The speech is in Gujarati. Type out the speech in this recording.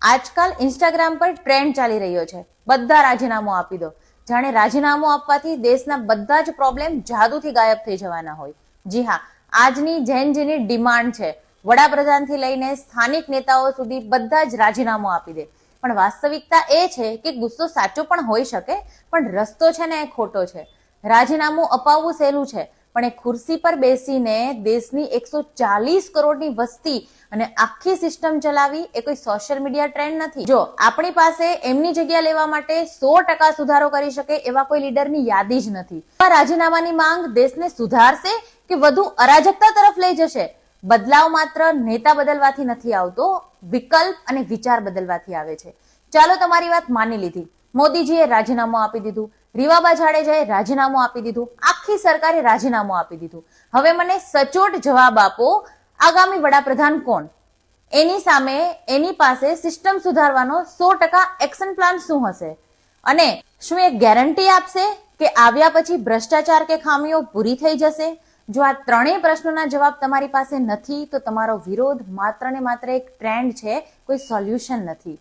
આજકાલ ઇન્સ્ટાગ્રામ પર ટ્રેન્ડ ચાલી રહ્યો છે, બધા રાજીનામું આપી દો. જાણે રાજીનામું આપવાથી દેશના બધા જ પ્રોબ્લેમ જાદુથી ગાયબ થઈ જવાના હોય. જી હા, આજની જેની ડિમાન્ડ છે વડાપ્રધાનથી લઈને સ્થાનિક નેતાઓ સુધી બધા જ રાજીનામું આપી દે. પણ વાસ્તવિકતા એ છે કે ગુસ્સો સાચો પણ હોઈ શકે, પણ રસ્તો છે ને એ ખોટો છે. રાજીનામું અપાવવું સહેલું છે, પણ એ ખુરશી પર બેસીને દેશની 140 કરોડની વસ્તી અને આખી સિસ્ટમ ચલાવી એ કોઈ સોશિયલ મીડિયા ટ્રેન્ડ નથી. જો આપણી પાસે એમની જગ્યા લેવા માટે 100% સુધારો કરી શકે એવા કોઈ લીડરની યાદી જ નથી. આ રાજીનામાની માંગ દેશને સુધારશે કે વધુ અરાજકતા તરફ લઈ જશે? બદલાવ માત્ર નેતા બદલવાથી નથી આવતો, વિકલ્પ અને વિચાર બદલવાથી આવે છે. ચાલો તમારી વાત માની લીધી, મોદીજીએ રાજીનામું આપી દીધું, રીવાબા જાડેજાએ રાજીનામું આપી દીધું, આખી સરકારે રાજીનામું આપી દીધું. હવે મને સચોટ જવાબ આપો, આગામી વડાપ્રધાન કોણ? એની સામે એની પાસે સિસ્ટમ સુધારવાનો 100% એક્શન પ્લાન શું હશે? અને શું એ ગેરંટી આપશે કે આવ્યા પછી ભ્રષ્ટાચાર કે ખામીઓ પૂરી થઈ જશે? જો આ ત્રણેય પ્રશ્નોના જવાબ તમારી પાસે નથી તો તમારો વિરોધ માત્ર ને માત્ર એક ટ્રેન્ડ છે, કોઈ સોલ્યુશન નથી.